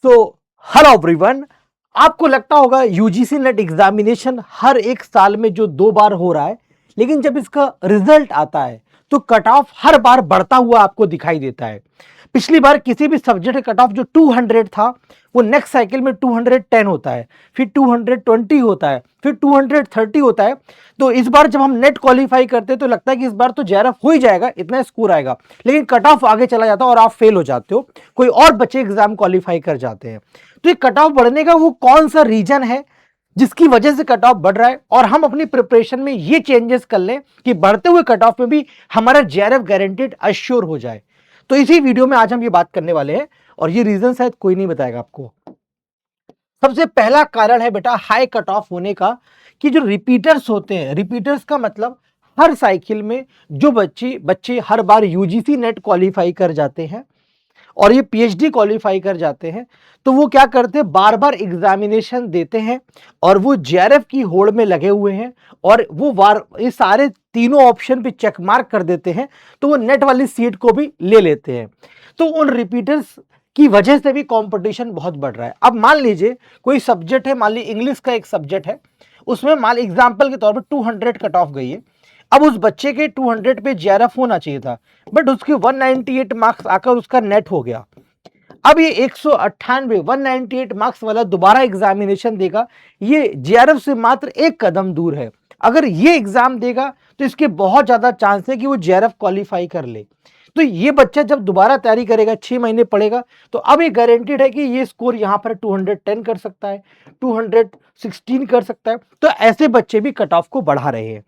तो hello everyone. आपको लगता होगा यूजीसी नेट एग्जामिनेशन हर एक साल में जो 2 बार हो रहा है, लेकिन जब इसका रिजल्ट आता है तो कट ऑफ हर बार बढ़ता हुआ आपको दिखाई देता है। पिछली बार किसी भी सब्जेक्ट का कट ऑफ जो 200 था वो नेक्स्ट साइकिल में 210 होता है, फिर 220 होता है, फिर 230 होता है। तो इस बार जब हम नेट क्वालिफाई करते हैं तो लगता है कि इस बार तो जेआरएफ हो ही जाएगा, इतना स्कोर आएगा, लेकिन कट ऑफ आगे चला जाता है और आप फेल हो जाते हो, कोई और बच्चे एग्जाम क्वालिफाई कर जाते हैं। तो ये कट ऑफ बढ़ने का वो कौन सा रीजन है जिसकी वजह से कट ऑफ बढ़ रहा है, और हम अपनी प्रिपरेशन में ये चेंजेस कर लें कि बढ़ते हुए कट ऑफ में भी हमारा जेआरएफ गारंटेड अश्योर हो जाए। तो इसी वीडियो में आज हम ये बात करने वाले हैं, और ये रीजन शायद कोई नहीं बताएगा आपको। सबसे पहला कारण है बेटा हाई कट ऑफ होने का, कि जो रिपीटर्स होते हैं, रिपीटर्स का मतलब हर साइकिल में जो बच्चे हर बार यूजीसी नेट क्वालिफाई कर जाते हैं और ये पीएचडी क्वालिफाई कर जाते हैं, तो वो क्या करते हैं, बार बार एग्जामिनेशन देते हैं और वो जेआरएफ की होड़ में लगे हुए हैं, और वो बार ये सारे तीनों ऑप्शन पे चेक मार्क कर देते हैं, तो वो नेट वाली सीट को भी ले लेते हैं। तो उन रिपीटर्स की वजह से भी कंपटीशन बहुत बढ़ रहा है। अब मान लीजिए कोई सब्जेक्ट है, मान लीजिए इंग्लिश का एक सब्जेक्ट है, उसमें मान एग्जाम्पल के तौर पर 200 कट ऑफ गई है। अब उस बच्चे के 200 पे जेआरएफ होना चाहिए था, बट उसके 198 मार्क्स आकर उसका नेट हो गया। अब ये 198 मार्क्स वाला दोबारा एग्जामिनेशन देगा, ये जेआरएफ से मात्र एक कदम दूर है। अगर ये एग्जाम देगा तो इसके बहुत ज्यादा चांस है कि वो जेआरएफ क्वालिफाई कर ले। तो ये बच्चा जब दोबारा तैयारी करेगा, 6 महीने पढ़ेगा, तो अब ये गारंटीड है कि ये स्कोर यहां पर 210 कर सकता है, 216 कर सकता है। तो ऐसे बच्चे भी कट ऑफ को बढ़ा रहे हैं।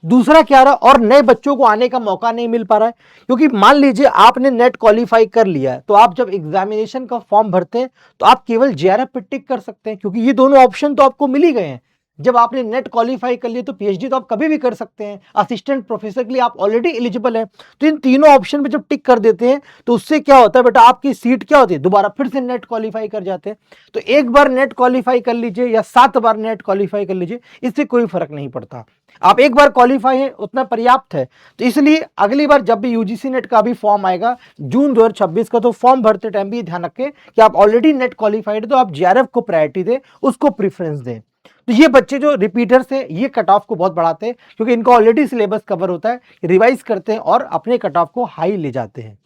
दूसरा क्या रहा, और नए बच्चों को आने का मौका नहीं मिल पा रहा है, क्योंकि मान लीजिए आपने नेट क्वालिफाई कर लिया है, तो आप जब एग्जामिनेशन का फॉर्म भरते हैं तो आप केवल जेआरएफ पे टिक कर सकते हैं, क्योंकि ये दोनों ऑप्शन तो आपको मिल ही गए हैं। जब आपने नेट क्वालिफाई कर लिया तो पीएचडी तो आप कभी भी कर सकते हैं, असिस्टेंट प्रोफेसर के लिए आप ऑलरेडी एलिजिबल हैं। तो इन तीनों ऑप्शन पे जब टिक कर देते हैं तो उससे क्या होता है बेटा, आपकी सीट क्या होती है, दोबारा फिर से नेट क्वालिफाई कर जाते हैं। तो एक बार नेट क्वालिफाई कर लीजिए या 7 बार नेट क्वालिफाई कर लीजिए, इससे कोई फर्क नहीं पड़ता। आप एक बार क्वालिफाई है उतना पर्याप्त है। तो इसलिए अगली बार जब भी यूजीसी नेट का भी फॉर्म आएगा जून 2026 का, तो फॉर्म भरते टाइम भी ध्यान रखें कि आप ऑलरेडी नेट क्वालिफाइड, तो आप जेआरएफ को प्रायोरिटी दें, उसको प्रेफरेंस दें। तो ये बच्चे जो रिपीटर्स हैं ये कट ऑफ को बहुत बढ़ाते हैं, क्योंकि इनका ऑलरेडी सिलेबस कवर होता है, रिवाइज करते हैं और अपने कट ऑफ को हाई ले जाते हैं।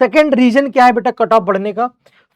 सेकेंड रीजन क्या है बेटा कट ऑफ बढ़ने का,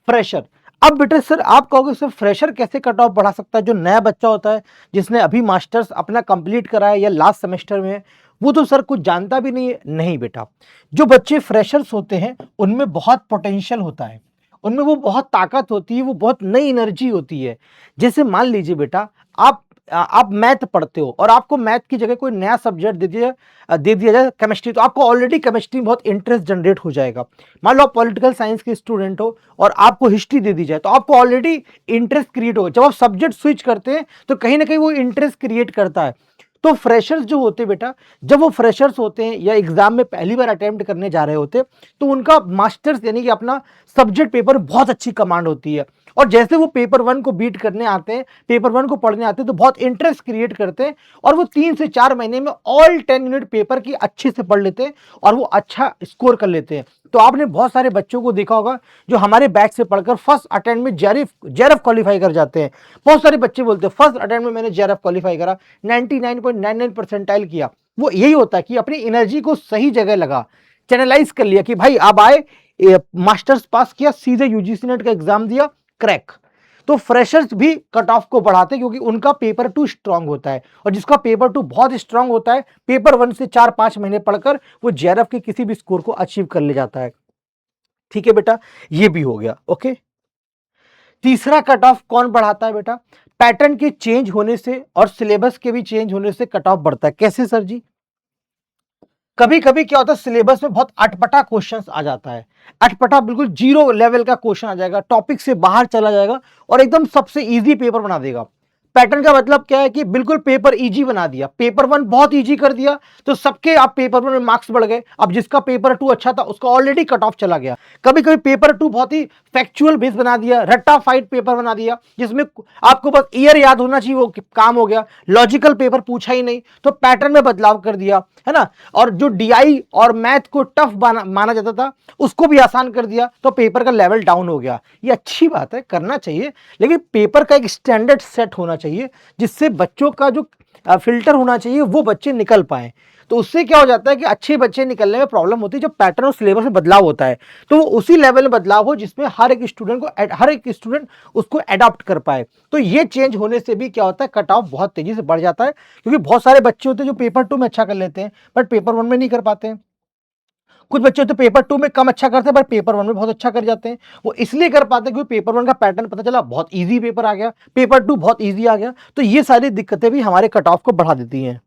फ्रेशर। अब बेटा सर आप कहोगे सर फ्रेशर कैसे कट ऑफ बढ़ा सकता है, जो नया बच्चा होता है जिसने अभी मास्टर्स अपना कंप्लीट करा है या लास्ट सेमेस्टर में है, वो तो सर कुछ जानता भी नहीं है। नहीं बेटा, जो बच्चे फ्रेशर्स होते हैं उनमें बहुत पोटेंशियल होता है, उनमें वो बहुत ताकत होती है, वो बहुत नई एनर्जी होती है। जैसे मान लीजिए बेटा आप मैथ पढ़ते हो और आपको मैथ की जगह कोई नया सब्जेक्ट दे दिया जाए केमिस्ट्री, तो आपको ऑलरेडी केमिस्ट्री में बहुत इंटरेस्ट जनरेट हो जाएगा। मान लो आप पॉलिटिकल साइंस के स्टूडेंट हो और आपको हिस्ट्री दे दी जाए, तो आपको ऑलरेडी इंटरेस्ट क्रिएट होगा। जब आप सब्जेक्ट स्विच करते हैं तो कहीं ना कहीं वो इंटरेस्ट क्रिएट करता है। तो फ्रेशर्स जो होते हैं बेटा, जब वो फ्रेशर्स होते हैं या एग्जाम में पहली बार अटेम्प्ट करने जा रहे होते, तो उनका मास्टर्स यानी कि अपना सब्जेक्ट पेपर बहुत अच्छी कमांड होती है, और जैसे वो पेपर 1 को बीट करने आते हैं, पेपर 1 को पढ़ने आते हैं, तो बहुत इंटरेस्ट क्रिएट करते हैं, और वो 3 से 4 महीने में ऑल 10 यूनिट पेपर की अच्छे से पढ़ लेते हैं और वो अच्छा स्कोर कर लेते हैं। तो आपने बहुत सारे बच्चों को देखा होगा जो हमारे बैच से पढ़कर फर्स्ट अटेम्प्ट में जेआरएफ क्वालिफाई कर जाते हैं। बहुत सारे बच्चे बोलते हैं फर्स्ट अटेम्प्ट में मैंने जेआरएफ क्वालिफाई करा, 99.99 परसेंटाइल किया। वो यही होता है कि अपनी एनर्जी को सही जगह लगा, चैनलाइज कर लिया कि भाई अब आए, मास्टर्स पास किया, सीधे यूजीसी नेट का एग्जाम दिया, क्रैक। तो फ्रेशर्स भी कट ऑफ को बढ़ाते हैं, क्योंकि उनका पेपर 2 स्ट्रांग होता है, और जिसका पेपर 2 बहुत स्ट्रांग होता है, पेपर 1 से 4-5 महीने पढ़कर वो जेआरएफ के किसी भी स्कोर को अचीव कर ले जाता है। ठीक है बेटा, ये भी हो गया। ओके, तीसरा कट ऑफ कौन बढ़ाता है बेटा, पैटर्न के चेंज होने से और सिलेबस के भी चेंज होने से कट ऑफ बढ़ता है। कैसे सर जी? कभी कभी क्या होता है, सिलेबस में बहुत अटपटा क्वेश्चंस आ जाता है, अटपटा बिल्कुल जीरो लेवल का क्वेश्चन आ जाएगा, टॉपिक से बाहर चला जाएगा और एकदम सबसे इजी पेपर बना देगा। पैटर्न का मतलब क्या है कि बिल्कुल पेपर इजी बना दिया, पेपर 1 बहुत इजी कर दिया तो सबके आप पेपर 1 में मार्क्स बढ़ गए। अब जिसका पेपर 2 अच्छा था उसका ऑलरेडी कट ऑफ चला गया। कभी कभी पेपर 2 बहुत ही फैक्चुअल बेस बना दिया, रट्टा फाइट पेपर बना दिया जिसमें आपको बस ईयर याद होना चाहिए, वो काम हो गया, लॉजिकल पेपर पूछा ही नहीं, तो पैटर्न में बदलाव कर दिया, है ना। और जो डीआई और मैथ को टफ माना जाता था उसको भी आसान कर दिया, तो पेपर का लेवल डाउन हो गया। ये अच्छी बात है, करना चाहिए, लेकिन पेपर का एक स्टैंडर्ड सेट होना चाहिए जिससे बच्चों का जो फिल्टर होना चाहिए वो बच्चे निकल पाए। तो उससे क्या हो जाता है कि अच्छे बच्चे निकलने में प्रॉब्लम होती है जब पैटर्न और सिलेबस में बदलाव होता है, तो वो उसी लेवल में बदलाव हो जिसमें हर एक स्टूडेंट उसको अडॉप्ट कर पाए। तो ये चेंज होने से भी क्या होता है, कट ऑफ बहुत तेजी से बढ़ जाता है, क्योंकि बहुत सारे बच्चे होते हैं जो पेपर 2 में अच्छा कर लेते हैं बट पेपर 1 में नहीं कर पाते हैं। कुछ बच्चे तो पेपर 2 में कम अच्छा करते हैं पर पेपर 1 में बहुत अच्छा कर जाते हैं। वो इसलिए कर पाते हैं क्योंकि पेपर 1 का पैटर्न पता चला, बहुत इजी पेपर आ गया, पेपर 2 बहुत इजी आ गया। तो ये सारी दिक्कतें भी हमारे कट ऑफ को बढ़ा देती हैं।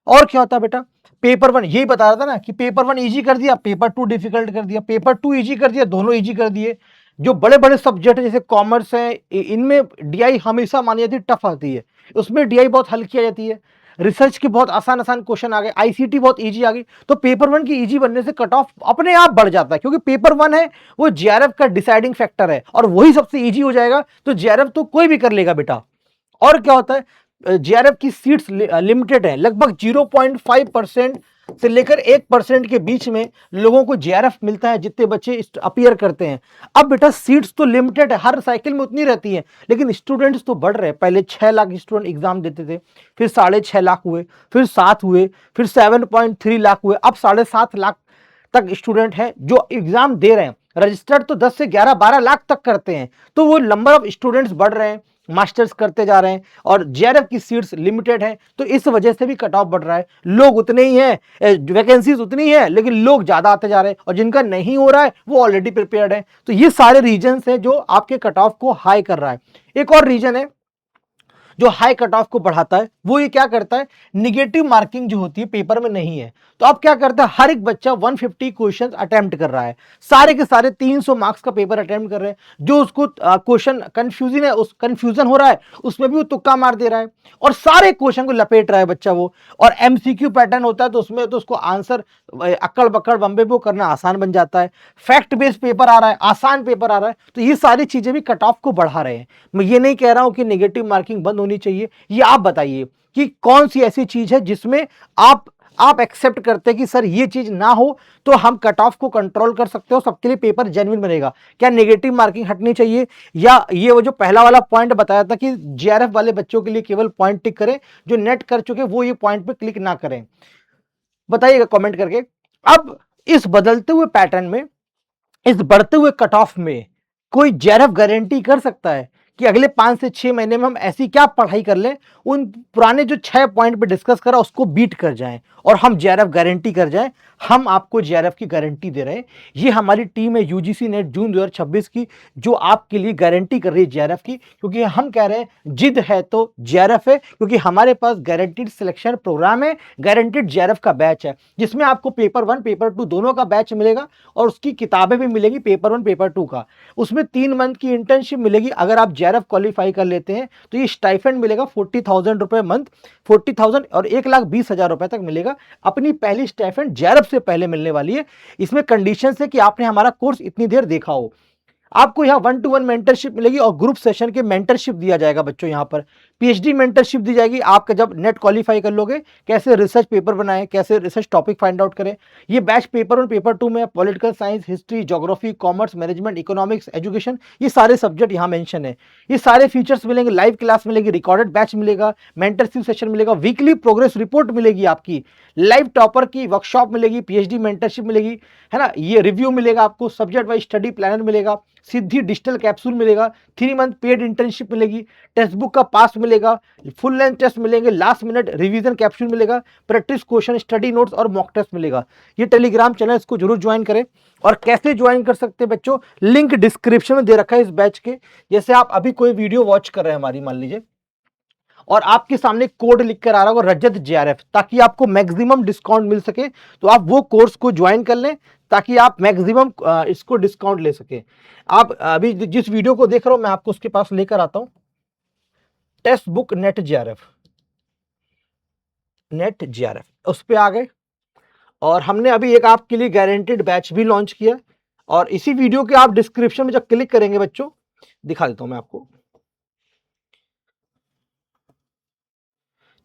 और क्या होता है बेटा, पेपर 1 यही बता रहा था ना कि पेपर 1 इजी कर दिया, पेपर 2 डिफिकल्ट कर दिया, पेपर 2 इजी कर दिया, दोनों इजी कर दिए। जो बड़े बड़े सब्जेक्ट है जैसे कॉमर्स है, इनमें डीआई हमेशा मानी जाती है टफ आती है, उसमें डीआई बहुत हल्की आ जाती है। रिसर्च के बहुत आसान आसान क्वेश्चन आ गए, आईसीटी बहुत इजी आ गई, तो पेपर 1 की इजी बनने से कट ऑफ अपने आप बढ़ जाता है, क्योंकि पेपर 1 है वो जेआरएफ का डिसाइडिंग फैक्टर है और वही सबसे इजी हो जाएगा, तो जेआरएफ तो कोई भी कर लेगा बेटा। और क्या होता है, जेआरएफ की सीट्स लिमिटेड है, लगभग 0.5% से लेकर 1% के बीच में लोगों को जेआरएफ मिलता है जितने बच्चे अपीयर करते हैं। अब बेटा सीट्स तो लिमिटेड है, हर साइकिल में उतनी रहती है, लेकिन स्टूडेंट्स तो बढ़ रहे हैं। पहले 6 लाख स्टूडेंट एग्जाम देते थे, फिर 6.5 लाख हुए, फिर 7 हुए, फिर 7.3 लाख हुए, अब 7.5 लाख तक स्टूडेंट हैं जो एग्जाम दे रहे हैं। रजिस्टर्ड तो 10 से 11-12 लाख तक करते हैं, तो वो नंबर ऑफ स्टूडेंट्स बढ़ रहे हैं, मास्टर्स करते जा रहे हैं और जेआरएफ की सीट्स लिमिटेड हैं, तो इस वजह से भी कट ऑफ बढ़ रहा है। लोग उतने ही हैं, वैकेंसीज उतनी है, लेकिन लोग ज्यादा आते जा रहे हैं और जिनका नहीं हो रहा है वो ऑलरेडी प्रिपेयर्ड है। तो ये सारे रीजंस हैं जो आपके कट ऑफ को हाई कर रहा है। एक और रीजन है जो हाई कट ऑफ को बढ़ाता है, वो ये क्या करता है, निगेटिव मार्किंग जो होती है पेपर में नहीं है। तो अब क्या करता है, हर एक बच्चा 150 क्वेश्चन अटेम्प्ट कर रहा है, सारे के सारे 300 मार्क्स का पेपर अटेम्प्ट कर रहे हैं। जो उसको क्वेश्चन कंफ्यूजन है, उस कंफ्यूजन हो रहा है, उसमें भी वो तुक्का मार दे रहा है और सारे क्वेश्चन को लपेट रहा है बच्चा वो। और एमसीक्यू पैटर्न होता है तो उसमें तो उसको आंसर अक्कड़ बक्कड़ बम्बे वो करना आसान बन जाता है। फैक्ट बेस्ड पेपर आ रहा है, आसान पेपर आ रहा है, तो ये सारी चीजें भी कट ऑफ को बढ़ा रहे हैं। मैं ये नहीं कह रहा हूं कि नेगेटिव मार्किंग बंद होनी चाहिए, ये आप बताइए कि कौन सी ऐसी चीज है जिसमें आप एक्सेप्ट करते हैं कि सर ये चीज ना हो तो हम कट ऑफ को कंट्रोल कर सकते हो, सबके लिए पेपर जेन्युइन बनेगा। क्या नेगेटिव मार्किंग हटनी चाहिए, या ये वो जो पहला वाला पॉइंट बताया था कि जेआरएफ वाले बच्चों के लिए केवल पॉइंट टिक करें, जो नेट कर चुके वो ये पॉइंट पे क्लिक ना करें, बताइएगा कमेंट करके। अब इस बदलते हुए पैटर्न में, इस बढ़ते हुए कट ऑफ में कोई जेआरएफ गारंटी कर सकता है कि अगले 5 से 6 महीने में हम ऐसी क्या पढ़ाई कर लें, उन पुराने जो 6 पॉइंट पे डिस्कस करा उसको बीट कर जाएं और हम जेआरएफ गारंटी कर जाएं। हम आपको जेआरएफ की गारंटी दे रहे हैं, ये हमारी टीम है यूजीसी नेट जून 2026 की, जो आपके लिए गारंटी कर रही है जेआरएफ की, क्योंकि हम कह रहे हैं जिद है तो जेआरएफ है, क्योंकि हमारे पास गारंटीड सिलेक्शन प्रोग्राम है, गारंटीड जेआरएफ का बैच है जिसमें आपको पेपर 1 पेपर 2 दोनों का बैच मिलेगा और उसकी किताबें भी मिलेगी पेपर 1 पेपर 2 का। उसमें 3 मंथ की इंटर्नशिप मिलेगी, अगर आप जेआरएफ क्वालिफाई कर लेते हैं तो ये स्टाइफेंड मिलेगा 40,000 रुपए मंथ, 40,000 और 1,20,000 रुपए तक मिलेगा। अपनी पहली स्टाइफेंड जेआरएफ से पहले मिलने वाली है। इसमें कंडीशन है कि आपने हमारा कोर्स इतनी देर देखा हो। आपको यहाँ 1-to-1 मेंटरशिप मिलेगी और ग्रुप सेशन के मेंटरशिप दिया जाएगा बच्चों। यहाँ पर पीएचडी मेंटरशिप दी जाएगी, आपका जब नेट क्वालिफाई कर लोगे, कैसे रिसर्च पेपर बनाएं, कैसे रिसर्च टॉपिक फाइंड आउट करें। ये बैच पेपर 1 पेपर 2 में political science, history, geography, commerce, management, economics, education, ये सारे सब्जेक्ट यहाँ मेंशन है। ये सारे फीचर्स मिलेंगे, लाइव क्लास मिलेगी, रिकॉर्डेड बैच मिलेगा, मेंटरशिप सेशन मिलेगा, वीकली प्रोग्रेस रिपोर्ट मिलेगी, आपकी लाइव टॉपर की वर्कशॉप मिलेगी, पीएचडी मेंटरशिप मिलेगी, है ना, ये रिव्यू मिलेगा आपको, सब्जेक्ट वाइज स्टडी प्लानर मिलेगा, सिद्धि डिजिटल कैप्सूल मिलेगा, 3 मंथ पेड इंटर्नशिप मिलेगी, टेक्स्ट बुक का पास मिलेगा, फुल लेंथ टेस्ट मिलेंगे, लास्ट मिनट रिवीजन कैप्सूल मिलेगा, प्रैक्टिस क्वेश्चन, स्टडी नोट्स और मॉक टेस्ट मिलेगा। ये टेलीग्राम चैनल, इसको जरूर ज्वाइन करें। और कैसे ज्वाइन कर सकते हैं बच्चों, लिंक डिस्क्रिप्शन में दे रखा है इस बैच के। जैसे आप अभी कोई वीडियो वॉच कर रहे हैं हमारी, मान लीजिए, और आपके सामने कोड लिख कर आ रहा होगा रजत जेआरएफ, ताकि आपको मैक्सिमम डिस्काउंट मिल सके, तो आप वो कोर्स को ज्वाइन कर लें ताकि आप मैक्सिमम इसको डिस्काउंट ले सके। आप अभी जिस वीडियो को देख रहे हो मैं आपको उसके पास लेकर आता हूं। टेक्स्ट बुक नेट जेआरएफ, उस पे आ गए। और हमने अभी एक आपके लिए गारंटेड बैच भी लॉन्च किया, और इसी वीडियो के आप डिस्क्रिप्शन में जब क्लिक करेंगे बच्चों, दिखा देता हूं मैं आपको,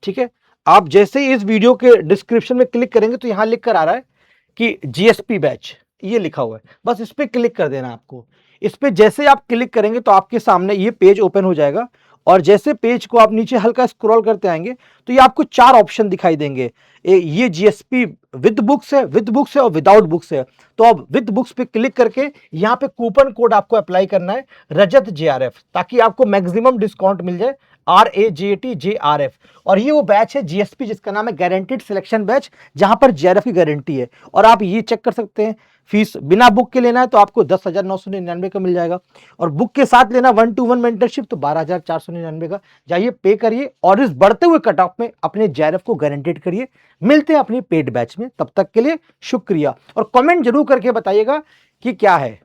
ठीक है। आप जैसे ही इस वीडियो के डिस्क्रिप्शन में क्लिक करेंगे तो यहां लिख कर आ रहा है कि जीएसपी बैच, ये लिखा हुआ है, बस इस पे क्लिक कर देना आपको। इस पे जैसे आप क्लिक करेंगे तो आपके सामने ये पेज ओपन हो जाएगा, और जैसे पेज को आप नीचे हल्का स्क्रॉल करते आएंगे तो ये आपको 4 ऑप्शन दिखाई देंगे। ये जीएसपी विद बुक्स है, और विदाउट बुक्स है। तो अब विद बुक्स पे क्लिक करके यहाँ पे कूपन कोड आपको अप्लाई करना है, रजत जेआरएफ, ताकि आपको मैक्सिमम डिस्काउंट मिल जाए, RAJTJRF। और ये वो बैच है जीएसपी जिसका नाम है गारंटीड सिलेक्शन बैच, जहां पर जेआरएफ की गारंटी है। और आप ये चेक कर सकते हैं, फीस बिना बुक के लेना है तो आपको 10,999 का मिल जाएगा, और बुक के साथ लेना 1-to-1 मेंटरशिप तो 12,499 का। जाइए पे करिए और इस बढ़ते हुए कट ऑफ में अपने जेआरएफ को गारंटेड करिए। मिलते हैं अपने पेड बैच में, तब तक के लिए शुक्रिया। और कमेंट जरूर करके बताइएगा कि क्या है